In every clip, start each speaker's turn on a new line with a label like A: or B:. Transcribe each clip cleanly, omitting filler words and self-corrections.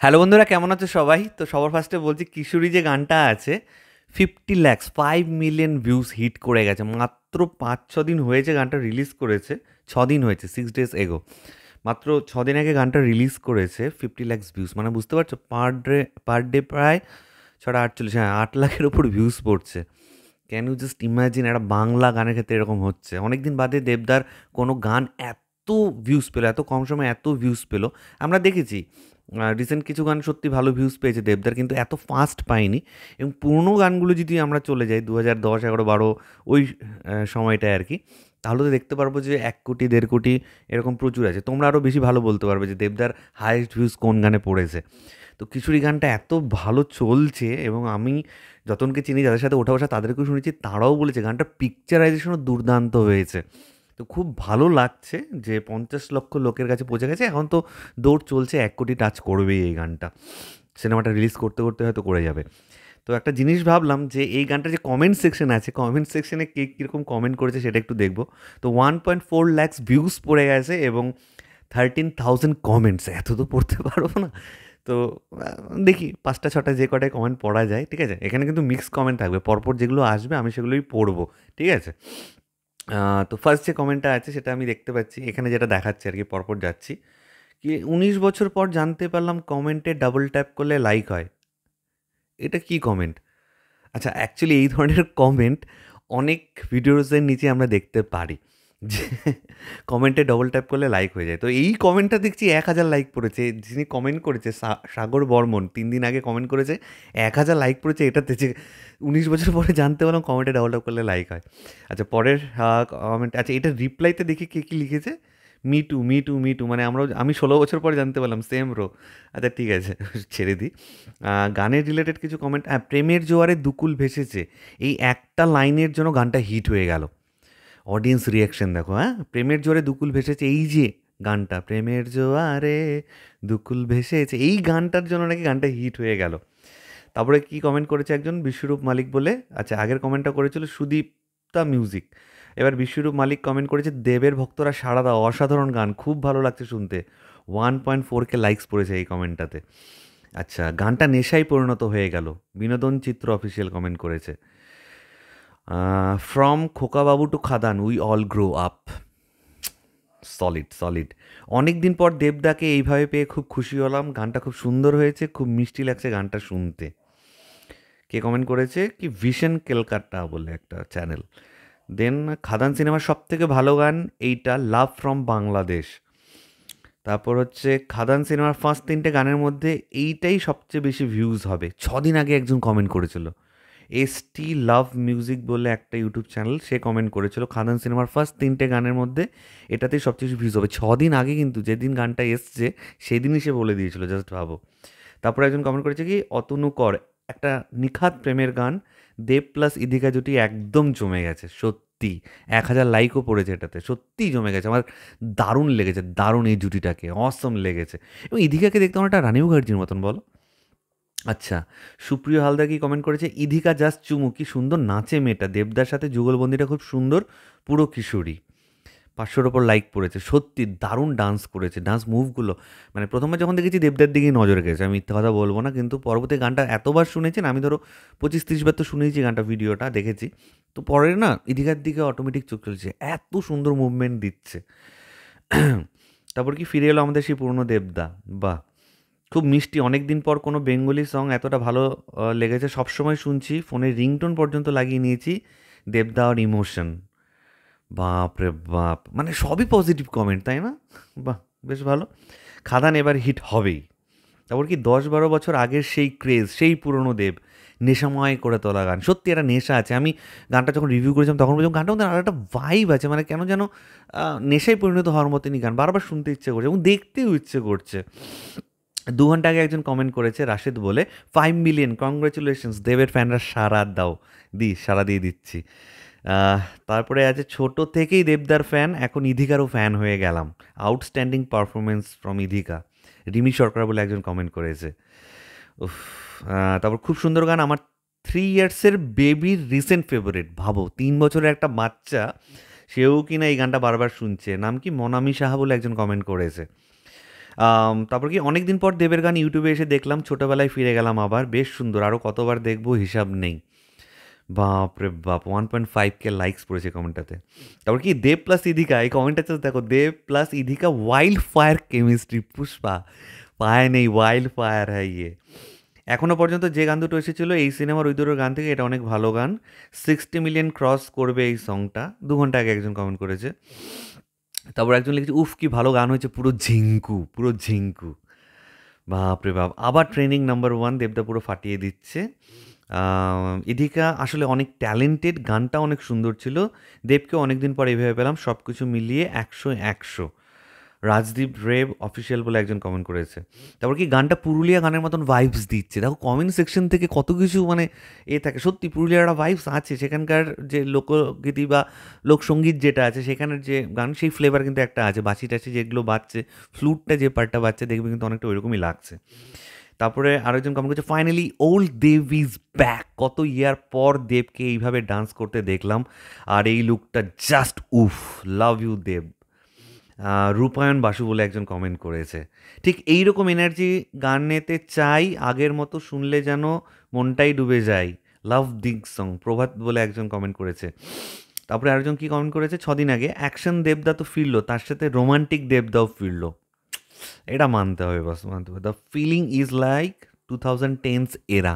A: Hello বন্ধুরা, কেমন আছো সবাই? তো সবার ফার্স্টে বলছি, কিশোরী যে গানটা আছে 50 lakhs 5 million ভিউজ হিট করে গেছে। মাত্র 5-6 দিন হয়েছে গানটা রিলিজ করেছে। 6 দিন হয়েছে, 6 days এগো। মাত্র 6 দিন আগে গানটা রিলিজ করেছে, 50 lakhs ভিউজ। মানে বুঝতে পারছো, পার ডে প্রায় 6-48, হ্যাঁ 8 লাখের ওপর ভিউজ পড়ছে। ক্যান ইউ জাস্ট ইমাজিন, একটা বাংলা গানের ক্ষেত্রে এরকম হচ্ছে? অনেকদিন বাদে দেবদার কোনো গান এত ভিউজ পেলো, এত কম সময়ে এত ভিউজ পেলো। আমরা দেখেছি রিসেন্ট কিছু গান সত্যি ভালো ভিউজ পেয়েছে দেবদার, কিন্তু এত ফাস্ট পাইনি। এবং পুরনো গানগুলো যদি আমরা চলে যাই 2010, 11, 12 ওই সময়টায় আর কি, তাহলে তো দেখতে পারবো যে 1 কোটি, 1.5 কোটি এরকম প্রচুর আছে। তোমরা আরও বেশি ভালো বলতে পারবে যে দেবদার হাইয়েস্ট ভিউজ কোন গানে পড়েছে। তো কিশোরী গানটা এত ভালো চলছে, এবং আমি যতনকে চিনি, যাদের সাথে ওঠা বসা, তাদেরকেও শুনেছি, তারাও বলেছে গানটার পিকচারাইজেশনও দুর্দান্ত হয়েছে। তো খুব ভালো লাগছে যে 50 লক্ষ লোকের কাছে পৌঁছে গেছে। এখন তো দৌড় চলছে, 1 কোটি টাচ করবেই এই গানটা। সিনেমাটা রিলিজ করতে করতে হয়তো করে যাবে। তো একটা জিনিস ভাবলাম যে এই গানটা যে কমেন্ট সেকশন আছে, কমেন্ট সেকশনে কে কীরকম কমেন্ট করেছে সেটা একটু দেখবো। তো 1.4 lakhs ভিউজ পড়ে গেছে, এবং 13,000 কমেন্টস। এত তো পড়তে পারবো না। তো দেখি 5টা 6টা যে কটায় কমেন্ট পড়া যায়, ঠিক আছে। এখানে কিন্তু মিক্স কমেন্ট থাকবে, পরপর যেগুলো আসবে আমি সেগুলোই পড়বো, ঠিক আছে। তো ফার্স্ট যে কমেন্টটা আছে সেটা আমি দেখতে পাচ্ছি এখানে, যেটা দেখাচ্ছে আর কি, পরপর যাচ্ছি। কি 19 বছর পর জানতে পারলাম কমেন্টে ডাবল ট্যাপ করলে লাইক হয়। এটা কি কমেন্ট? আচ্ছা, অ্যাকচুয়ালি এই ধরনের কমেন্ট অনেক ভিডিওসের নিচে আমরা দেখতে পারি, যে কমেন্টে ডবল ট্যাপ করলে লাইক হয়ে যায়। তো এই কমেন্টটা দেখছি 1,000 লাইক পড়েছে। যিনি কমেন্ট করেছে সাগর বর্মন, 3 দিন আগে কমেন্ট করেছে, 1,000 লাইক পড়েছে এটাতে, যে 19 বছর পরে জানতে পারলাম কমেন্টে ডবল ট্যাপ করলে লাইক হয়। আচ্ছা, পরের কমেন্ট, আচ্ছা এটা রিপ্লাইতে দেখি কে কী লিখেছে। Me two, me two, me two, মানে আমি 16 বছর পরে জানতে পারলাম, সেম রো। আচ্ছা ঠিক আছে, ছেড়ে দিই। গানের রিলেটেড কিছু কমেন্ট, হ্যাঁ, প্রেমের জোয়ারে দুকুল ভেসেছে, এই একটা লাইনের জন্য গানটা হিট হয়ে গেল। অডিয়েন্স রিয়াকশন দেখো, হ্যাঁ, প্রেমের জোরে দুকুল ভেসেছে, এই যে গানটা, প্রেমের জোয়ারে দুকুল ভেসেছে, এই গানটার জন্য নাকি গানটা হিট হয়ে গেল। তারপরে কি কমেন্ট করেছে একজন, বিশ্বরূপ মালিক বলে। আচ্ছা, আগের কমেন্টটা করেছিল সুদীপ্তা মিউজিক। এবার বিশ্বরূপ মালিক কমেন্ট করেছে, দেবের ভক্তরা সাড়া দাও, অসাধারণ গান, খুব ভালো লাগছে শুনতে। 1.4K লাইকস পড়েছে এই কমেন্টটাতে। আচ্ছা, গানটা নেশায় পরিণত হয়ে গেল, বিনোদন চিত্র অফিসিয়াল কমেন্ট করেছে। From Khokababu to Khadaan, we all grow up. Solid solid. অনেক দিন পর দেবদাকে এইভাবে পেয়ে খুব খুশি হলাম, গানটা খুব সুন্দর হয়েছে, খুব মিষ্টি লাগছে গানটা শুনতে। কে কমেন্ট করেছে কি, ভিশন ক্যালকাটা বলে একটা চ্যানেল। দেন খাদান সিনেমার সব থেকে ভালো গান এইটা, লাভ ফ্রম বাংলাদেশ। তারপর হচ্ছে খাদান সিনেমার ফার্স্ট 3টে গানের মধ্যে এইটাই সবচেয়ে বেশি ভিউজ হবে। 6 দিন আগে একজন কমেন্ট করেছিল, এসটি লাভ মিউজিক বলে একটা ইউটিউব চ্যানেল, সে কমেন্ট করেছিল খাদান সিনেমার ফার্স্ট 3টে গানের মধ্যে এটাতেই সবচেয়ে বেশি ভিউজ হবে। 6 দিন আগে, কিন্তু যেদিন গানটা এসছে সেদিনই সে বলে দিয়েছিল, জাস্ট ভাবো। তারপরে একজন কমেন্ট করেছে কি, অতনু কর, একটা নিখাত প্রেমের গান, দেব প্লাস ইদিকা জুটি একদম জমে গেছে সত্যি। 1,000 লাইকও পড়েছে এটাতে, সত্যিই জমে গেছে। আমার দারুণ লেগেছে, দারুণ এই জুটিটাকে, অসম লেগেছে। এবং ইদিকাকে দেখতে আমার একটা রানী মুখার্জির মতন, বলো। আচ্ছা, সুপ্রিয় হালদার কি কমেন্ট করেছে, ইধিকা জাস্ট চুমু, কি সুন্দর নাচে মেয়েটা, দেবদার সাথে যুগলবন্দিটা খুব সুন্দর, পুরো কিশোরী। 500-র ওপর লাইক পড়েছে, সত্যি দারুণ ডান্স করেছে, ডান্স মুভগুলো। মানে প্রথমবার যখন দেখেছি দেবদার দিকেই নজর গেছে, আমি মিথ্যা কথা বলবো না। কিন্তু পরবর্তী গানটা এতবার শুনেছেন, আমি ধরো 25-30 বার তো শুনেছি গানটা, ভিডিওটা দেখেছি। তো পরে না ইধিকার দিকে অটোমেটিক চোখ চলছে, এত সুন্দর মুভমেন্ট দিচ্ছে। তারপর কি ফিরে এলো আমাদের সেই পুরনো দেবদা, বাহ, খুব মিষ্টি। অনেক দিন পর কোনো বেঙ্গলি সং এতটা ভালো লেগেছে, সবসময় শুনছি, ফোনের রিংটোন পর্যন্ত লাগিয়ে নিয়েছি, দেবদা আর ইমোশন। বাপ রে বাপ, মানে সবই পজিটিভ কমেন্ট, তাই না? বাহ, বেশ ভালো। খাদান এবার হিট হবেই। তারপর কি 10-12 বছর আগের সেই ক্রেজ, সেই পুরনো দেব, নেশাময় করে তোলা গান, সত্যি একটা নেশা আছে। আমি গানটা যখন রিভিউ করেছিলাম তখন বলছিলাম গানটার মধ্যে আর একটা ভাইব আছে, মানে কেন যেন নেশায় পরিণত হওয়ার মতনই গান, বারবার শুনতে ইচ্ছে করছে এবং দেখতেও ইচ্ছে করছে। 2 ঘন্টা আগে একজন কমেন্ট করেছে, রাশেদ বলে, 5 মিলিয়ন কংগ্রেচুলেশনস, দেবের ফ্যানরা সারা দাও। সারা দিয়ে দিচ্ছি। আহ, তারপরে আছে, ছোট থেকেই দেবদার ফ্যান, এখন ইধিকারও ফ্যান হয়ে গেলাম, outstanding performance from Idhika. Rimi Sarkar বলে একজন কমেন্ট করেছে। উফ। তারপর খুব সুন্দর গান, আমার 3 ইয়ার্সের বেবির রিসেন্ট ফেভারিট, ভাবো 3 বছরের একটা বাচ্চা, সেও কিনা এই গানটা বারবার শুনছে। নাম কি, মনামি সাহা বলে একজন কমেন্ট করেছে। তারপর কি অনেক দিন পর দেবের গান ইউটিউবে এসে দেখলাম, ছোটোবেলায় ফিরে গেলাম আবার, বেশ সুন্দর, আরও কতবার দেখবো হিসাব নেই। বাপ রে বাপ, 1.5K লাইকস পড়েছে কমেন্টটাতে। তারপর কি দেব প্লাস ইধিকা, এই কমেন্টটা দেখো, Dev plus Idhika wild fire chemistry, Pushpa পায় নেই, ওয়াইল্ড ফায়ার হ্যাঁ ইয়ে। এখনও পর্যন্ত যে গান দুটো এসেছিলো এই সিনেমার ওই দুটোর গান থেকে এটা অনেক ভালো গান, 60 মিলিয়ন ক্রস করবে এই সংটা, 2 ঘন্টা আগে একজন কমেন্ট করেছে। তারপর একজন লিখেছে উফ কি ভালো গান হয়েছে, পুরো ঝিঙ্কু, পুরো ঝিঙ্কু, বাপরে বাপ। আবার ট্রেনিং নাম্বার 1, দেবদা পুরো ফাটিয়ে দিচ্ছে। ইধিকা আসলে অনেক ট্যালেন্টেড, গানটা অনেক সুন্দর ছিল, দেবকে অনেকদিন পর এইভাবে পেলাম, সব কিছু মিলিয়ে 100 রাজদীপ রেব অফিসিয়াল বলে একজন কমেন্ট করেছে। তারপর কি গানটা পুরুলিয়া গানের মতন ভাইবস দিচ্ছে, দেখো কমেন্ট সেকশন থেকে কত কিছু মানে থাকে, সত্যি পুরুলিয়ার একটা ভাইবস আছে, সেখানকার যে লোকগীতি বা লোকসঙ্গীত যেটা আছে সেখানের যে গান, সেই ফ্লেভার কিন্তু একটা আছে, বাঁশি টাছি যেগুলো বাজছে, ফ্লুটটা যে পার্টটা বাজছে দেখবে কিন্তু অনেকটা ওইরকমই লাগছে। তারপরে আরেকজন কমেন্ট করছে finally old Dev is back, কত ইয়ার পর দেবকে এইভাবে ডান্স করতে দেখলাম, আর এই লুকটা জাস্ট উফ, লাভ ইউ দেব। রূপায়ণ বাসু বলে একজন কমেন্ট করেছে, ঠিক এইরকম এনার্জি গানেতে চাই, আগের মতো শুনলে যেন মনটাই ডুবে যায়, লাভ দিগ সং। প্রভাত বলে একজন কমেন্ট করেছে। তারপরে আরেকজন কি কমেন্ট করেছে, 6 দিন আগে অ্যাকশন দেবদা তো ফিরলো, তার সাথে রোমান্টিক দেবদাও ফিরলো, এটা মানতে হবে, বাস মানতে হবে। The feeling is like 2010s এরা,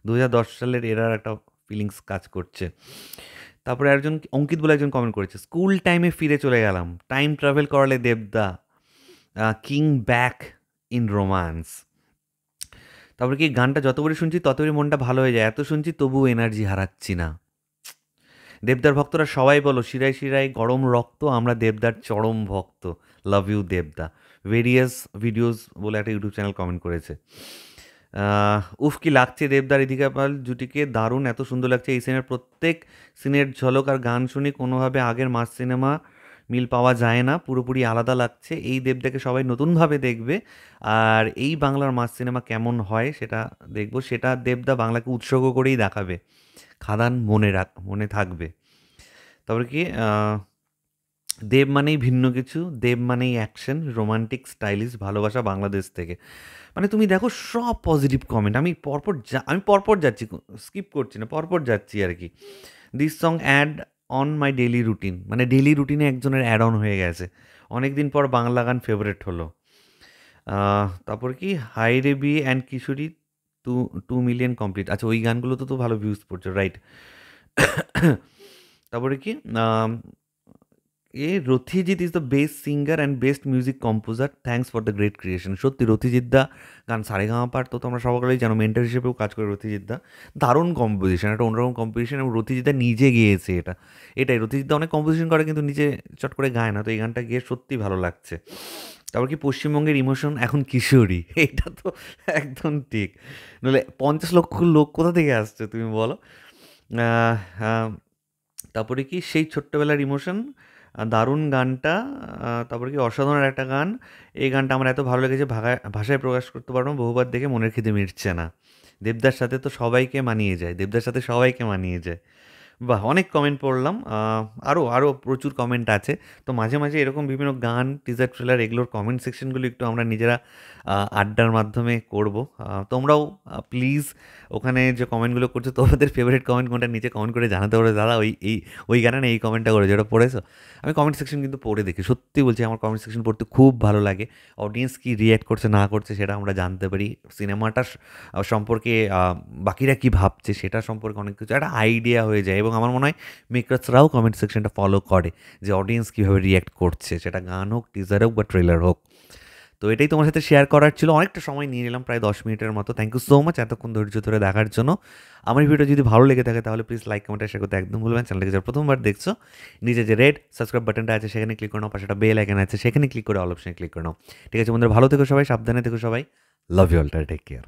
A: 2010 সালের এরার একটা ফিলিংস কাজ করছে। তারপরে একজন অঙ্কিত বলে একজন কমেন্ট করেছে, স্কুল টাইমে ফিরে চলে গেলাম, টাইম ট্রাভেল করালে দেবদা, কিং ব্যাক ইন রোম্যান্স। তারপরে কি গানটা যতবারই শুনছি ততবারই মনটা ভালো হয়ে যায়, এত শুনছি তবুও এনার্জি হারাচ্ছি না। দেবদার ভক্তরা সবাই বলো শিরায় শিরায় গরম রক্ত, আমরা দেবদার চরম ভক্ত, লাভ ইউ দেবদা। ভেরিয়াস ভিডিওস বলে একটা ইউটিউব চ্যানেল কমেন্ট করেছে। উফ কি লাগছে দেবদার ইধিকা পাল জুটিকে, দারুণ, এত সুন্দর লাগছে, এই সিনেমার প্রত্যেক সিনের ঝলক আর গান শুনি কোনোভাবে আগের মাস সিনেমা মিল পাওয়া যায় না, পুরোপুরি আলাদা লাগছে, এই দেবদাকে সবাই নতুনভাবে দেখবে, আর এই বাংলার মাস সিনেমা কেমন হয় সেটা দেখবো, সেটা দেবদা বাংলাকে উৎসর্গ করেই দেখাবে, খাদান মনে থাকবে। তারপরে কি দেব মানেই ভিন্ন কিছু, দেব মানেই অ্যাকশন, রোমান্টিক, স্টাইলিশ, ভালোবাসা বাংলাদেশ থেকে। মানে তুমি দেখো সব পজিটিভ কমেন্ট, আমি পরপর যাচ্ছি, স্কিপ করছি না, পরপর যাচ্ছি আর কি। This song add on my daily routine, মানে ডেইলি রুটিনে একজনের অ্যাড অন হয়ে গেছে, অনেক দিন পর বাংলা গান ফেভারেট হলো। তারপর কি হাই রে বি অ্যান্ড কিশোরী 2 মিলিয়ন কমপ্লিট, আচ্ছা ওই গানগুলো তো ভালো ভিউজ পড়ছে, রাইট। তারপরে কি Rathijit is the best singer and best music composer, thanks for the great creation. সত্যি রথিজিৎ দা গান সারেগামাপার তো আমরা সকলেই জানো, মেন্টার হিসেবেও কাজ করে রথিজিৎ দা, দারুণ কম্পোজিশন, একটা অন্যরকম কম্পোজিশন, এবং রথিজিৎ দা নিজে গিয়েছে এটাই রথিজিৎ দা অনেক কম্পোজিশন করে কিন্তু নিজে চট করে গায় না, তো এই গানটা গিয়ে সত্যি ভালো লাগছে। তারপর কি পশ্চিমবঙ্গের ইমোশন এখন কিশোরী, এটা তো একদম ঠিক, নাহলে 50 লক্ষ লোক কোথা থেকে আসছে তুমি বলো। তারপরে কি সেই ছোট্টবেলার ইমোশন, দারুণ গানটা। তারপরে কি অসাধারণ একটা গান, এই গানটা আমার এত ভালো লেগেছে ভাষায় প্রকাশ করতে পারবো না, বহুবার দেখে মনের খিদে মিটছে না। দেবদার সাথে তো সবাইকে মানিয়ে যায়, দেবদার সাথে সবাইকে মানিয়ে যায়। বাহ! অনেক কমেন্ট পড়লাম। আরও প্রচুর কমেন্ট আছে। তো মাঝে, মাঝে এরকম বিভিন্ন গান, টিজার ট্রেলার এগুলোর কমেন্ট সেকশনগুলো একটু আমরা নিজেরা আড্ডার মাধ্যমে করব। তোমরাও প্লিজ ওখানে যে কমেন্টগুলো করছো তোমাদের ফেভারিট কমেন্ট কোনটা নিচে কমেন্ট করে জানাতে পারো, দাদা ওই গানে না এই কমেন্টটা করেছো, ওটা পড়েছো? আমি কমেন্ট সেকশন কিন্তু পড়ে দেখি। সত্যি বলছি আমার কমেন্ট সেকশন পড়তে খুব ভালো লাগে। অডিয়েন্স কি রিঅ্যাক্ট করছে না করছে সেটা আমরা জানতে পারি। সিনেমাটা সম্পর্কে বাকিরা কী ভাবছে সেটা সম্পর্কে অনেক কিছু একটা আইডিয়া হয়ে যায়, এবং আমার মনে হয় মেকার্সরাও কমেন্ট সেকশনটা ফলো করে যে অডিয়েন্স কীভাবে রিয়্যাক্ট করছে, সেটা গান হোক, টিজার হোক বা ট্রেলার হোক। তো এটাই তোমার সাথে শেয়ার করার ছিল, অনেকটা সময় নিয়ে নিলাম, প্রায় 10 মিনিটের মতো। থ্যাংক ইউ সো মাচ এতক্ষণ ধৈর্য ধরে দেখার জন্য। আমার ভিডিও যদি ভালো লেগে থাকে তাহলে প্লিজ লাইক কমেন্ট শেয়ার করতে একদম ভুলবেন। চ্যানেলটাকে যারা প্রথমবার দেখছো নিচে যে রেড সাবস্ক্রাইব বাটনটা আছে সেখানে ক্লিক করে নাও, পাশে একটা বেল আইকন আছে সেখানে ক্লিক করে অল অপশনে ক্লিক করে নাও। ঠিক আছে বন্ধুরা, ভালো থেকো সবাই, সাবধানে থেকো সবাই, love you all, take care.